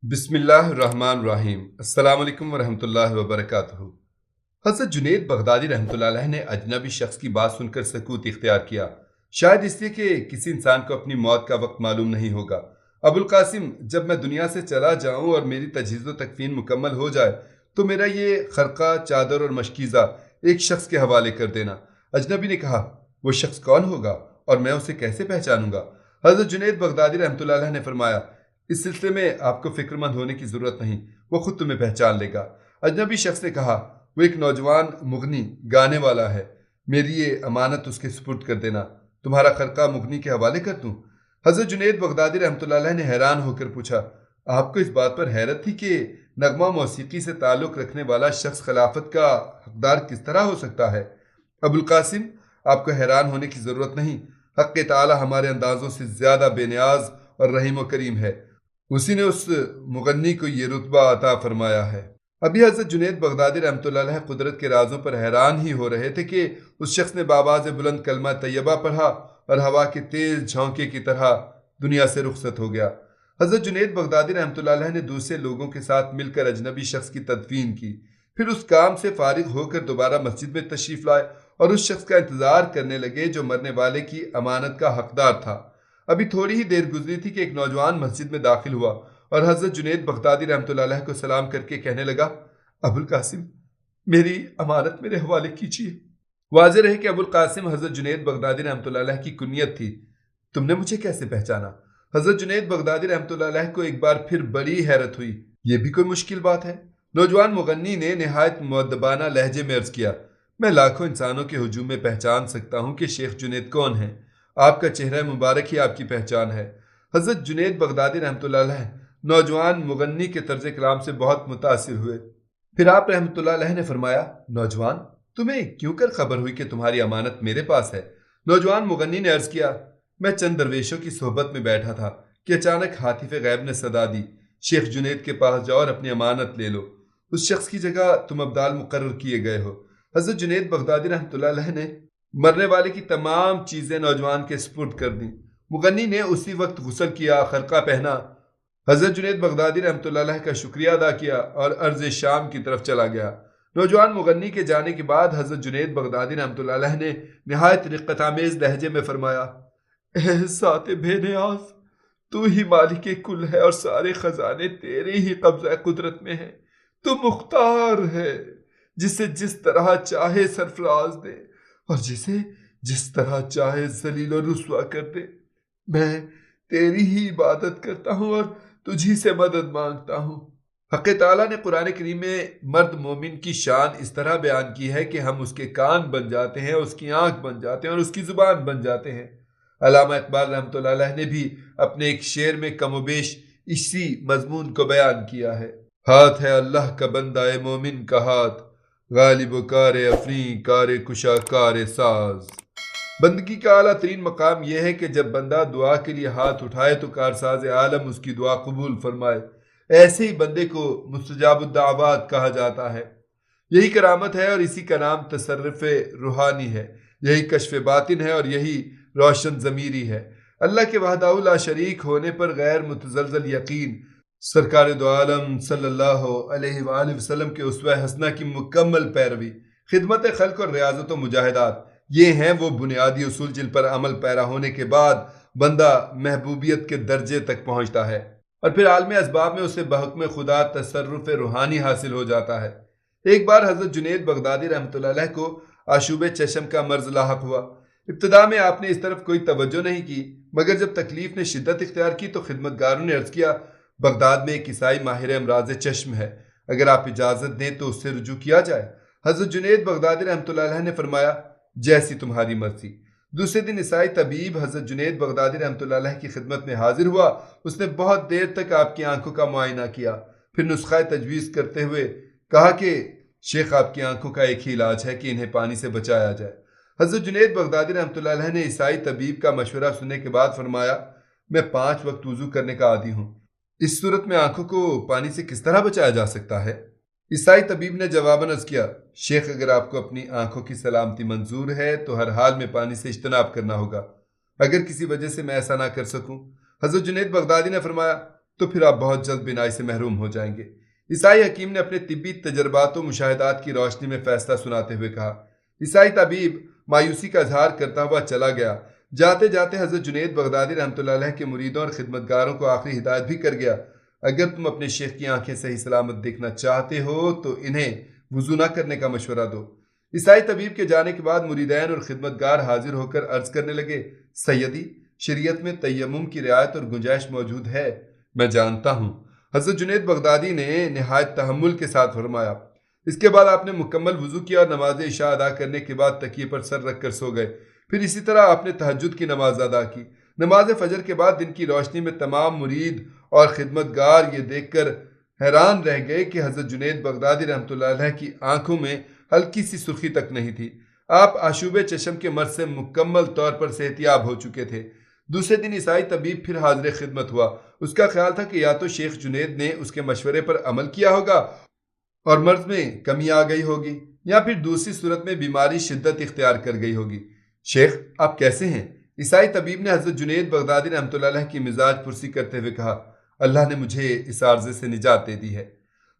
بسم اللہ الرحمن الرحیم۔ السلام علیکم ورحمۃ اللہ وبرکاتہ۔ حضرت جنید بغدادی رحمۃ اللہ علیہ نے اجنبی شخص کی بات سن کر سکوت اختیار کیا، شاید اس لیے کہ کسی انسان کو اپنی موت کا وقت معلوم نہیں ہوگا۔ ابو القاسم، جب میں دنیا سے چلا جاؤں اور میری تجہیز و تکفین مکمل ہو جائے تو میرا یہ خرقہ، چادر اور مشکیزہ ایک شخص کے حوالے کر دینا۔ اجنبی نے کہا، وہ شخص کون ہوگا اور میں اسے کیسے پہچانوں گا؟ حضرت جنید بغدادی رحمۃ اللہ علیہ نے فرمایا، اس سلسلے میں آپ کو فکر مند ہونے کی ضرورت نہیں، وہ خود تمہیں پہچان لے گا۔ اجنبی شخص نے کہا، وہ ایک نوجوان مغنی گانے والا ہے، میری یہ امانت اس کے سپرد کر دینا۔ تمہارا خرقہ مغنی کے حوالے کر دوں؟ حضرت جنید بغدادی رحمۃ اللہ علیہ نے حیران ہو کر پوچھا، آپ کو اس بات پر حیرت تھی کہ نغمہ موسیقی سے تعلق رکھنے والا شخص خلافت کا حقدار کس طرح ہو سکتا ہے؟ ابو القاسم، آپ کو حیران ہونے کی ضرورت نہیں، حق تعالی ہمارے اندازوں سے زیادہ بے نیاز اور رحیم و کریم ہے، اسی نے اس مغنی کو یہ رتبہ عطا فرمایا ہے۔ ابھی حضرت جنید بغدادی رحمۃ اللہ علیہ قدرت کے رازوں پر حیران ہی ہو رہے تھے کہ اس شخص نے بآواز بلند کلمہ طیبہ پڑھا اور ہوا کے تیز جھونکے کی طرح دنیا سے رخصت ہو گیا۔ حضرت جنید بغدادی رحمۃ اللہ علیہ نے دوسرے لوگوں کے ساتھ مل کر اجنبی شخص کی تدفین کی، پھر اس کام سے فارغ ہو کر دوبارہ مسجد میں تشریف لائے اور اس شخص کا انتظار کرنے لگے جو مرنے والے کی امانت کا حقدار تھا۔ ابھی تھوڑی ہی دیر گزری تھی کہ ایک نوجوان مسجد میں داخل ہوا اور حضرت جنید بغدادی رحمۃ اللہ علیہ کو سلام کر کے کہنے لگا، ابو القاسم، میری امانت میرے حوالے کیجیے۔ واضح رہے کہ ابو القاسم حضرت جنید بغدادی رحمۃ اللہ علیہ کی کنیت تھی۔ تم نے مجھے کیسے پہچانا؟ حضرت جنید بغدادی رحمۃ اللہ علیہ کو ایک بار پھر بڑی حیرت ہوئی، یہ بھی کوئی مشکل بات ہے؟ نوجوان مغنی نے نہایت مؤدبانہ لہجے میں عرض کیا، میں لاکھوں انسانوں کے ہجوم میں پہچان سکتا ہوں کہ شیخ جنید کون ہیں، آپ کا چہرہ مبارک ہی آپ کی پہچان ہے۔ حضرت جنید بغدادی رحمۃ اللہ علیہ نوجوان مغنی کے طرز کلام سے بہت متاثر ہوئے۔ پھر آپ رحمۃ اللہ علیہ نے فرمایا، نوجوان، تمہیں کیوں کر خبر ہوئی کہ تمہاری امانت میرے پاس ہے؟ نوجوان مغنی نے عرض کیا، میں چند درویشوں کی صحبت میں بیٹھا تھا کہ اچانک ہاتف غیب نے صدا دی، شیخ جنید کے پاس جاؤ اور اپنی امانت لے لو، اس شخص کی جگہ تم ابدال مقرر کیے گئے ہو۔ حضرت جنید بغدادی رحمۃ اللہ علیہ نے مرنے والے کی تمام چیزیں نوجوان کے سپرد کر دیں۔ مغنی نے اسی وقت غسل کیا، خرقہ پہنا، حضرت جنید بغدادی رحمۃ اللہ علیہ کا شکریہ ادا کیا اور ارض شام کی طرف چلا گیا۔ نوجوان مغنی کے جانے کے بعد حضرت جنید بغدادی رحمۃ اللہ علیہ نے نہایت رقت آمیز لہجے میں فرمایا، اے ذات بے نیاز، تو ہی مالک کل ہے اور سارے خزانے تیرے ہی قبضہ قدرت میں ہیں۔ تو مختار ہے، جسے جس طرح چاہے سرفراز دے اور جسے جس طرح چاہے ذلیل و رسوا کر دے۔ میں تیری ہی عبادت کرتا ہوں اور تجھی سے مدد مانگتا ہوں۔ حق تعالیٰ نے قرآن کریم میں مرد مومن کی شان اس طرح بیان کی ہے کہ ہم اس کے کان بن جاتے ہیں، اس کی آنکھ بن جاتے ہیں اور اس کی زبان بن جاتے ہیں۔ علامہ اقبال رحمۃ اللہ علیہ نے بھی اپنے ایک شعر میں کم و بیش اسی مضمون کو بیان کیا ہے، ہاتھ ہے اللہ کا بندہ مومن کا ہاتھ، غالب و کار افرین کار کشا کار ساز۔ بندگی کا اعلیٰ ترین مقام یہ ہے کہ جب بندہ دعا کے لیے ہاتھ اٹھائے تو کارساز عالم اس کی دعا قبول فرمائے۔ ایسے ہی بندے کو مستجاب الدعوات کہا جاتا ہے۔ یہی کرامت ہے اور اسی کا نام تصرف روحانی ہے، یہی کشف باطن ہے اور یہی روشن ضمیری ہے۔ اللہ کے وحدہ لا شریک ہونے پر غیر متزلزل یقین، سرکار دو عالم صلی اللہ علیہ وآلہ وسلم کے اسوہ حسنہ کی مکمل پیروی، خدمت خلق اور ریاضت و مجاہدات، یہ ہیں وہ بنیادی اصول جن پر عمل پیرا ہونے کے بعد بندہ محبوبیت کے درجے تک پہنچتا ہے اور پھر عالم اسباب میں اسے بحکم خدا تصرف روحانی حاصل ہو جاتا ہے۔ ایک بار حضرت جنید بغدادی رحمۃ اللہ علیہ کو آشوب چشم کا مرض لاحق ہوا۔ ابتدا میں آپ نے اس طرف کوئی توجہ نہیں کی، مگر جب تکلیف نے شدت اختیار کی تو خدمتگاروں نے عرض کیا، بغداد میں ایک عیسائی ماہر امراض چشم ہے، اگر آپ اجازت دیں تو اس سے رجوع کیا جائے۔ حضرت جنید بغدادی رحمۃ اللہ علیہ نے فرمایا، جیسی تمہاری مرضی۔ دوسرے دن عیسائی طبیب حضرت جنید بغدادی رحمۃ اللہ علیہ کی خدمت میں حاضر ہوا۔ اس نے بہت دیر تک آپ کی آنکھوں کا معائنہ کیا، پھر نسخہ تجویز کرتے ہوئے کہا کہ شیخ، آپ کی آنکھوں کا ایک ہی علاج ہے کہ انہیں پانی سے بچایا جائے۔ حضرت جنید بغدادی رحمۃ اللہ علیہ نے عیسائی طبیب کا مشورہ سننے کے بعد فرمایا، میں 5 وقت وضو کرنے کا عادی ہوں، اس صورت میں آنکھوں کو پانی سے کس طرح بچایا جا سکتا ہے؟ عیسائی طبیب نے جواباً عرض کیا، شیخ، اگر آپ کو اپنی آنکھوں کی سلامتی منظور ہے تو ہر حال میں پانی سے اجتناب کرنا ہوگا، اگر کسی وجہ سے میں ایسا نہ کر سکوں۔ حضرت جنید بغدادی نے فرمایا، تو پھر آپ بہت جلد بینائی سے محروم ہو جائیں گے۔ عیسائی حکیم نے اپنے طبی تجربات و مشاہدات کی روشنی میں فیصلہ سناتے ہوئے کہا۔ عیسائی طبیب مایوسی کا اظہار کرتا ہوا چلا گیا۔ جاتے جاتے حضرت جنید بغدادی رحمۃ اللہ علیہ کے مریدوں اور خدمتگاروں کو آخری ہدایت بھی کر گیا، اگر تم اپنے شیخ کی آنکھیں صحیح سلامت دیکھنا چاہتے ہو تو انہیں وضو نہ کرنے کا مشورہ دو۔ عیسائی طبیب کے جانے کے بعد مریدین اور خدمتگار حاضر ہو کر عرض کرنے لگے، سیدی، شریعت میں تیمم کی رعایت اور گنجائش موجود ہے۔ میں جانتا ہوں۔ حضرت جنید بغدادی نے نہایت تحمل کے ساتھ فرمایا۔ اس کے بعد آپ نے مکمل وضو کیا اور نماز عشاء ادا کرنے کے بعد تکیے پر سر رکھ کر سو گئے۔ پھر اسی طرح آپ نے تہجد کی نماز ادا کی۔ نماز فجر کے بعد دن کی روشنی میں تمام مرید اور خدمتگار یہ دیکھ کر حیران رہ گئے کہ حضرت جنید بغدادی رحمۃ اللہ علیہ کی آنکھوں میں ہلکی سی سرخی تک نہیں تھی۔ آپ آشوب چشم کے مرض سے مکمل طور پر صحتیاب ہو چکے تھے۔ دوسرے دن عیسائی طبیب پھر حاضر خدمت ہوا۔ اس کا خیال تھا کہ یا تو شیخ جنید نے اس کے مشورے پر عمل کیا ہوگا اور مرض میں کمی آ گئی ہوگی، یا پھر دوسری صورت میں بیماری شدت اختیار کر گئی ہوگی۔ شیخ، آپ کیسے ہیں؟ عیسائی طبیب نے حضرت جنید بغدادی رحمۃ اللہ علیہ کی مزاج پرسی کرتے ہوئے کہا، اللہ نے مجھے اس عارضے سے نجات دے دی ہے۔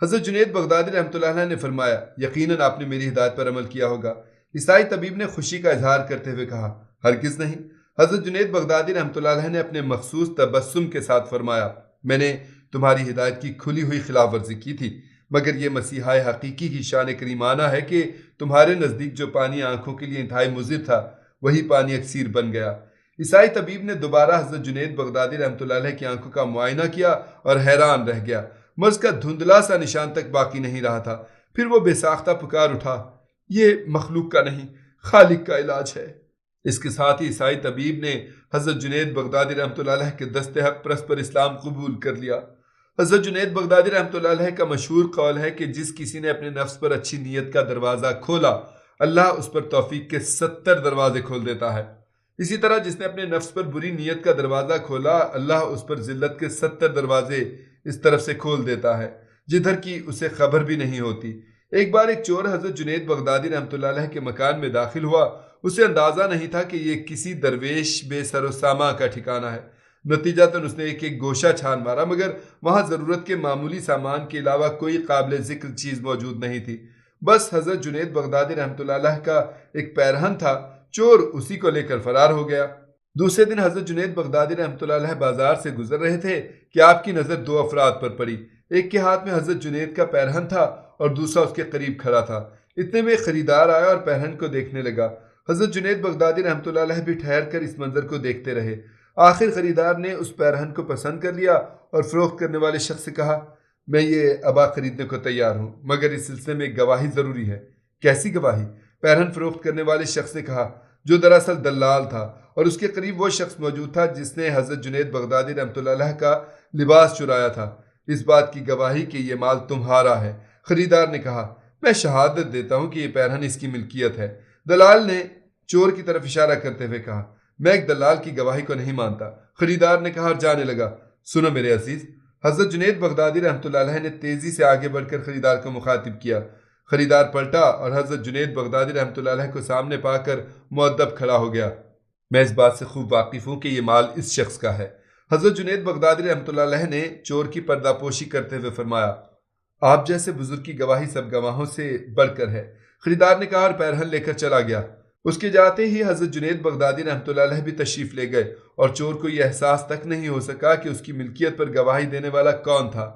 حضرت جنید بغدادی رحمۃ اللہ علیہ نے فرمایا، یقیناً آپ نے میری ہدایت پر عمل کیا ہوگا۔ عیسائی طبیب نے خوشی کا اظہار کرتے ہوئے کہا، ہرگز نہیں۔ حضرت جنید بغدادی رحمۃ اللہ علیہ نے اپنے مخصوص تبسم کے ساتھ فرمایا، میں نے تمہاری ہدایت کی کھلی ہوئی خلاف ورزی کی تھی، مگر یہ مسیحائے حقیقی کی شان کریمانہ ہے کہ تمہارے نزدیک جو پانی آنکھوں کے لیے انتہائی مضر تھا وہی پانی اکسیر بن گیا۔ عیسائی طبیب نے دوبارہ حضرت جنید بغدادی رحمۃ اللہ علیہ کی آنکھوں کا معائنہ کیا اور حیران رہ گیا۔ مرض کا دھندلا سا نشان تک باقی نہیں رہا تھا۔ پھر وہ بے ساختہ پکار اٹھا، یہ مخلوق کا نہیں، خالق کا علاج ہے۔ اس کے ساتھ ہی عیسائی طبیب نے حضرت جنید بغدادی رحمۃ اللہ علیہ کے دست حق پرست پر اسلام قبول کر لیا۔ حضرت جنید بغدادی رحمۃ اللہ علیہ کا مشہور قول ہے کہ جس کسی نے اپنے نفس پر اچھی نیت کا دروازہ کھولا، اللہ اس پر توفیق کے 70 دروازے کھول دیتا ہے۔ اسی طرح جس نے اپنے نفس پر بری نیت کا دروازہ کھولا، اللہ اس پر ذلت کے 70 دروازے اس طرف سے کھول دیتا ہے جدھر کی اسے خبر بھی نہیں ہوتی۔ ایک بار ایک چور حضرت جنید بغدادی رحمۃ اللہ علیہ کے مکان میں داخل ہوا۔ اسے اندازہ نہیں تھا کہ یہ کسی درویش بے سر و ساما کا ٹھکانہ ہے۔ نتیجتاً اس نے ایک گوشہ چھان مارا، مگر وہاں ضرورت کے معمولی سامان کے علاوہ کوئی قابل ذکر چیز موجود نہیں تھی۔ بس حضرت جنید بغدادی رحمۃ اللہ علیہ کا ایک پیرہن تھا، چور اسی کو لے کر فرار ہو گیا۔ دوسرے دن حضرت جنید بغدادی رحمۃ اللہ علیہ بازار سے گزر رہے تھے کہ آپ کی نظر دو افراد پر پڑی۔ ایک کے ہاتھ میں حضرت جنید کا پیرہن تھا اور دوسرا اس کے قریب کھڑا تھا۔ اتنے میں خریدار آیا اور پیرہن کو دیکھنے لگا۔ حضرت جنید بغدادی رحمۃ اللہ علیہ بھی ٹھہر کر اس منظر کو دیکھتے رہے۔ آخر خریدار نے اس پیرہن کو پسند کر لیا اور فروخت کرنے والے شخص سے کہا، میں یہ ابا خریدنے کو تیار ہوں، مگر اس سلسلے میں ایک گواہی ضروری ہے۔ کیسی گواہی؟ پیرہن فروخت کرنے والے شخص نے کہا، جو دراصل دلال تھا اور اس کے قریب وہ شخص موجود تھا جس نے حضرت جنید بغدادی رحمۃ اللہ علیہ کا لباس چرایا تھا، اس بات کی گواہی کہ یہ مال تمہارا ہے۔ خریدار نے کہا، میں شہادت دیتا ہوں کہ یہ پیرہن اس کی ملکیت ہے۔ دلال نے چور کی طرف اشارہ کرتے ہوئے کہا، میں ایک دلال کی گواہی کو نہیں مانتا۔ خریدار نے کہا اور جانے لگا۔ سنو میرے عزیز، حضرت جنید بغدادی رحمۃ اللہ علیہ نے تیزی سے آگے بڑھ کر خریدار کو مخاطب کیا۔ خریدار پلٹا اور حضرت جنید بغدادی رحمۃ اللہ علیہ کو سامنے پا کر مؤدب کھڑا ہو گیا۔ میں اس بات سے خوب واقف ہوں کہ یہ مال اس شخص کا ہے۔ حضرت جنید بغدادی رحمۃ اللہ علیہ نے چور کی پردہ پوشی کرتے ہوئے فرمایا، آپ جیسے بزرگ کی گواہی سب گواہوں سے بڑھ کر ہے۔ خریدار نے کہا اور پیرہن لے کر چلا گیا۔ اس کے جاتے ہی حضرت جنید بغدادی رحمۃ اللہ علیہ بھی تشریف لے گئے اور چور کو یہ احساس تک نہیں ہو سکا کہ اس کی ملکیت پر گواہی دینے والا کون تھا۔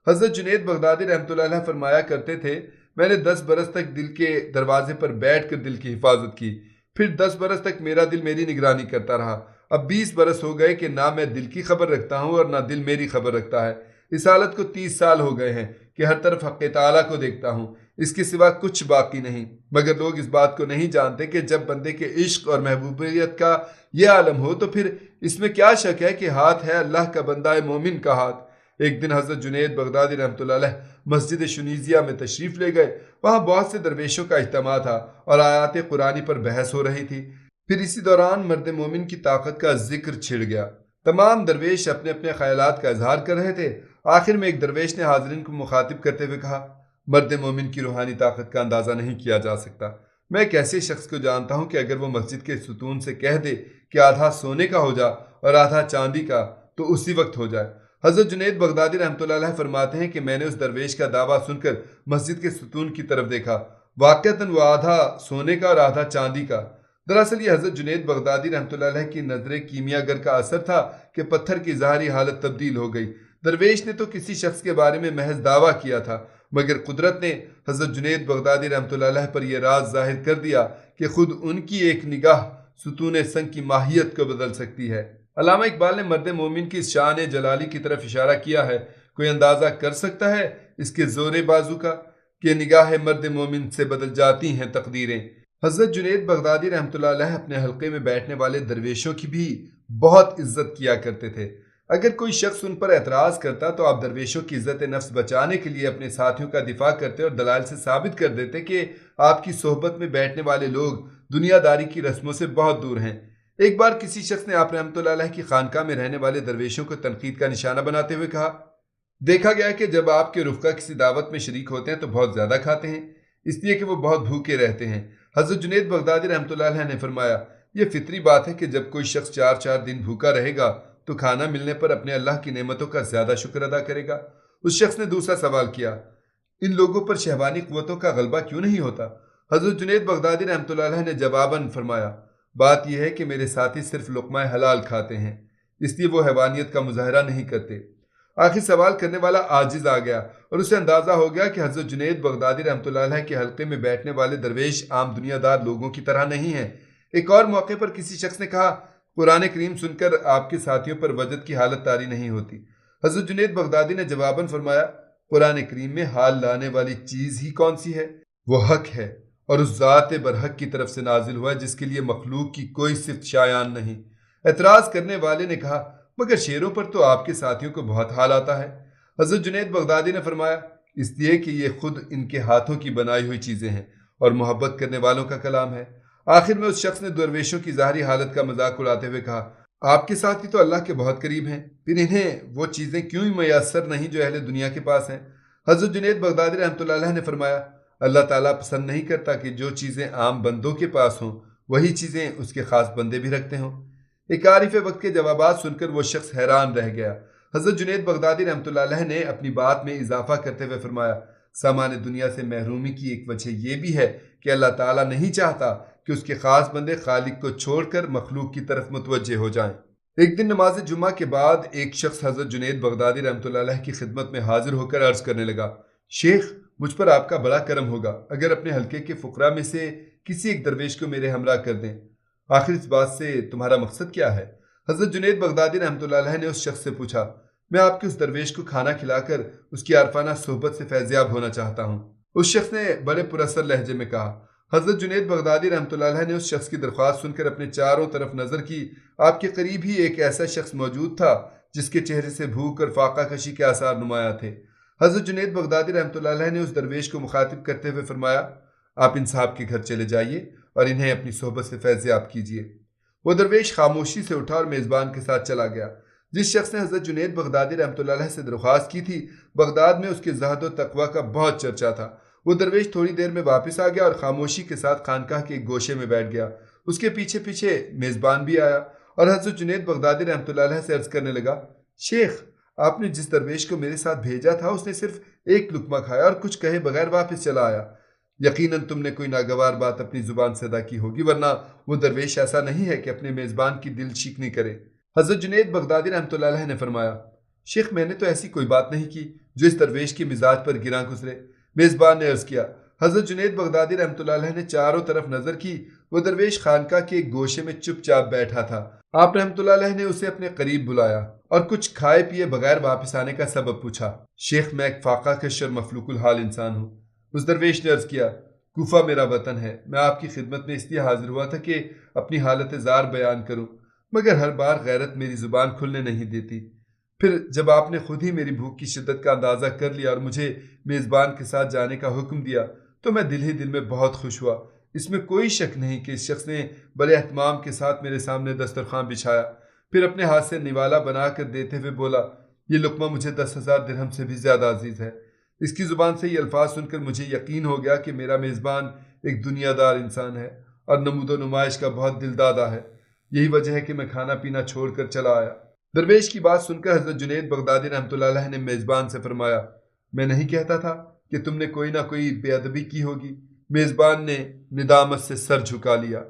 حضرت جنید بغدادی رحمۃ اللہ علیہ فرمایا کرتے تھے، میں نے 10 برس تک دل کے دروازے پر بیٹھ کر دل کی حفاظت کی، پھر 10 برس تک میرا دل میری نگرانی کرتا رہا، اب 20 برس ہو گئے کہ نہ میں دل کی خبر رکھتا ہوں اور نہ دل میری خبر رکھتا ہے۔ اس حالت کو 30 سال ہو گئے ہیں کہ ہر طرف حق تعالیٰ کو دیکھتا ہوں، اس کے سوا کچھ باقی نہیں، مگر لوگ اس بات کو نہیں جانتے کہ جب بندے کے عشق اور محبوبیت کا یہ عالم ہو تو پھر اس میں کیا شک ہے کہ ہاتھ ہے اللہ کا بندہ مومن کا ہاتھ۔ ایک دن حضرت جنید بغدادی رحمۃ اللہ علیہ مسجد شنیزیہ میں تشریف لے گئے۔ وہاں بہت سے درویشوں کا اجتماع تھا اور آیات قرآنی پر بحث ہو رہی تھی۔ پھر اسی دوران مرد مومن کی طاقت کا ذکر چھڑ گیا۔ تمام درویش اپنے اپنے خیالات کا اظہار کر رہے تھے۔ آخر میں ایک درویش نے حاضرین کو مخاطب کرتے ہوئے کہا، مرد مومن کی روحانی طاقت کا اندازہ نہیں کیا جا سکتا۔ میں ایک ایسے شخص کو جانتا ہوں کہ اگر وہ مسجد کے ستون سے کہہ دے کہ آدھا سونے کا ہو جا اور آدھا چاندی کا تو اسی وقت ہو جائے۔ حضرت جنید بغدادی رحمتہ اللہ علیہ فرماتے ہیں کہ میں نے اس درویش کا دعویٰ سن کر مسجد کے ستون کی طرف دیکھا، واقعتاً وہ آدھا سونے کا اور آدھا چاندی کا۔ دراصل یہ حضرت جنید بغدادی رحمتہ اللہ علیہ کی نظر کیمیا گر کا اثر تھا کہ پتھر کی ظاہری حالت تبدیل ہو گئی۔ درویش نے تو کسی شخص کے بارے میں محض دعویٰ کیا تھا، مگر قدرت نے حضرت جنید بغدادی رحمتہ اللہ علیہ پر یہ راز ظاہر کر دیا کہ خود ان کی ایک نگاہ ستون سنگ کی ماہیت کو بدل سکتی ہے۔ علامہ اقبال نے مرد مومن کی شان جلالی کی طرف اشارہ کیا ہے۔ کوئی اندازہ کر سکتا ہے اس کے زور بازو کا کہ نگاہ مرد مومن سے بدل جاتی ہیں تقدیریں۔ حضرت جنید بغدادی رحمتہ اللہ علیہ اپنے حلقے میں بیٹھنے والے درویشوں کی بھی بہت عزت کیا کرتے تھے۔ اگر کوئی شخص ان پر اعتراض کرتا تو آپ درویشوں کی عزت نفس بچانے کے لیے اپنے ساتھیوں کا دفاع کرتے اور دلائل سے ثابت کر دیتے کہ آپ کی صحبت میں بیٹھنے والے لوگ دنیا داری کی رسموں سے بہت دور ہیں۔ ایک بار کسی شخص نے آپ رحمتہ اللہ علیہ کی خانقاہ میں رہنے والے درویشوں کو تنقید کا نشانہ بناتے ہوئے کہا، دیکھا گیا ہے کہ جب آپ کے رفقا کسی دعوت میں شریک ہوتے ہیں تو بہت زیادہ کھاتے ہیں، اس لیے کہ وہ بہت بھوکے رہتے ہیں۔ حضرت جنید بغدادی رحمتہ اللہ علیہ نے فرمایا، یہ فطری بات ہے کہ جب کوئی شخص 4 دن بھوکا رہے گا تو کھانا ملنے پر اپنے اللہ کی نعمتوں کا زیادہ شکر ادا کرے گا۔ اس شخص نے دوسرا سوال کیا، ان لوگوں پر شہوانی قوتوں کا غلبہ کیوں نہیں ہوتا؟ حضرت جنید بغدادی رحمتہ اللہ علیہ نے جواباً فرمایا، بات یہ ہے کہ میرے ساتھی صرف لقمہ حلال کھاتے ہیں، اس لیے وہ حیوانیت کا مظاہرہ نہیں کرتے۔ آخر سوال کرنے والا عاجز آ گیا اور اسے اندازہ ہو گیا کہ حضرت جنید بغدادی رحمتہ اللہ علیہ کے حلقے میں بیٹھنے والے درویش عام دنیا دار لوگوں کی طرح نہیں ہیں۔ ایک اور موقع پر کسی شخص نے کہا، قرآن کریم سن کر آپ کے ساتھیوں پر وجد کی حالت طاری نہیں ہوتی؟ حضرت جنید بغدادی نے جواباً فرمایا، قرآن کریم میں حال لانے والی چیز ہی کون سی ہے؟ وہ حق ہے اور اس ذات برحق کی طرف سے نازل ہوا ہے جس کے لیے مخلوق کی کوئی صفت شایان نہیں۔ اعتراض کرنے والے نے کہا، مگر شعروں پر تو آپ کے ساتھیوں کو بہت حال آتا ہے۔ حضرت جنید بغدادی نے فرمایا، اس لیے کہ یہ خود ان کے ہاتھوں کی بنائی ہوئی چیزیں ہیں اور محبت کرنے والوں کا کلام ہے۔ آخر میں اس شخص نے درویشوں کی ظاہری حالت کا مذاق اڑاتے ہوئے کہا، آپ کے ساتھی تو اللہ کے بہت قریب ہیں، پھر انہیں وہ چیزیں کیوں میسر نہیں جو اہل دنیا کے پاس ہیں؟ حضرت جنید بغدادی رحمتہ اللہ علیہ نے فرمایا، اللہ تعالیٰ پسند نہیں کرتا کہ جو چیزیں عام بندوں کے پاس ہوں وہی چیزیں اس کے خاص بندے بھی رکھتے ہوں۔ ایک عارف وقت کے جوابات سن کر وہ شخص حیران رہ گیا۔ حضرت جنید بغدادی رحمتہ اللہ علیہ نے اپنی بات میں اضافہ کرتے ہوئے فرمایا، سامان دنیا سے محرومی کی ایک وجہ یہ بھی ہے کہ اللہ تعالیٰ نہیں چاہتا کہ اس کے خاص بندے خالق کو چھوڑ کر مخلوق کی طرف متوجہ ہو جائیں۔ ایک دن نماز جمعہ کے بعد ایک شخص حضرت جنید بغدادی رحمتہ اللہ علیہ کی خدمت میں حاضر ہو کر عرض کرنے لگا، شیخ مجھ پر آپ کا بڑا کرم ہوگا اگر اپنے حلقے کے فقراء میں سے کسی ایک درویش کو میرے ہمراہ کر دیں۔ آخر اس بات سے تمہارا مقصد کیا ہے؟ حضرت جنید بغدادی رحمتہ اللہ علیہ نے اس شخص سے پوچھا، میں آپ کے اس درویش کو کھانا کھلا کر اس کی عارفانہ صحبت سے فیضیاب ہونا چاہتا ہوں۔ اس شخص نے بڑے پراثر لہجے میں کہا۔ حضرت جنید بغدادی رحمتہ اللہ علیہ نے اس شخص کی درخواست سن کر اپنے چاروں طرف نظر کی۔ آپ کے قریب ہی ایک ایسا شخص موجود تھا جس کے چہرے سے بھوک اور فاقہ کشی کے آثار نمایاں تھے۔ حضرت جنید بغدادی رحمتہ اللہ علیہ نے اس درویش کو مخاطب کرتے ہوئے فرمایا، آپ ان صاحب کے گھر چلے جائیے اور انہیں اپنی صحبت سے فیضیاب کیجیے۔ وہ درویش خاموشی سے اٹھا اور میزبان کے ساتھ چلا گیا۔ جس شخص نے حضرت جنید بغدادی رحمتہ اللہ علیہ سے درخواست کی تھی، بغداد میں اس کے زہد و تقویٰ کا بہت چرچا تھا۔ وہ درویش تھوڑی دیر میں واپس آ گیا اور خاموشی کے ساتھ خانقاہ کے ایک گوشے میں بیٹھ گیا۔ اس کے پیچھے پیچھے میزبان بھی آیا اور حضرت جنید بغدادی رحمتہ اللہ علیہ سے عرض کرنے لگا، شیخ آپ نے جس درویش کو میرے ساتھ بھیجا تھا اس نے صرف ایک لقمہ کھایا اور کچھ کہے بغیر واپس چلا آیا۔ یقیناً تم نے کوئی ناگوار بات اپنی زبان سے ادا کی ہوگی، ورنہ وہ درویش ایسا نہیں ہے کہ اپنے میزبان کی دل شکنی کرے۔ حضرت جنید بغدادی رحمتہ اللہ علیہ نے فرمایا، شیخ میں نے تو ایسی کوئی بات نہیں کی جو اس درویش کے مزاج پر گراں گزرے۔ میزبان نے عرض کیا۔ حضرت جنید بغدادی رحمتہ اللہ علیہ نے چاروں طرف نظر کی۔ وہ درویش خانقاہ کے ایک گوشے میں چپ چاپ بیٹھا تھا۔ آپ رحمتہ اللہ علیہ نے اسے اپنے قریب بلایا اور کچھ کھائے پیے بغیر واپس آنے کا سبب پوچھا۔ شیخ میں ایک فاقہ کش اور مفلوق الحال انسان ہوں۔ اس درویش نے عرض کیا، کوفہ میرا وطن ہے، میں آپ کی خدمت میں اس لیے حاضر ہوا تھا کہ اپنی حالت زار بیان کروں، مگر ہر بار غیرت میری زبان کھلنے نہیں دیتی۔ پھر جب آپ نے خود ہی میری بھوک کی شدت کا اندازہ کر لیا اور مجھے میزبان کے ساتھ جانے کا حکم دیا تو میں دل ہی دل میں بہت خوش ہوا۔ اس میں کوئی شک نہیں کہ اس شخص نے بڑے اہتمام کے ساتھ میرے سامنے دسترخوان بچھایا، پھر اپنے ہاتھ سے نوالا بنا کر دیتے ہوئے بولا، یہ لقمہ مجھے 10,000 درہم سے بھی زیادہ عزیز ہے۔ اس کی زبان سے یہ الفاظ سن کر مجھے یقین ہو گیا کہ میرا میزبان ایک دنیا دار انسان ہے اور نمود و نمائش کا بہت دل دادا ہے۔ یہی وجہ ہے کہ میں کھانا پینا چھوڑ کر چلا آیا۔ درویش کی بات سن کر حضرت جنید بغدادی رحمۃ اللہ علیہ نے میزبان سے فرمایا، میں نہیں کہتا تھا کہ تم نے کوئی نہ کوئی بے ادبی کی ہوگی؟ میزبان نے ندامت سے سر جھکا لیا۔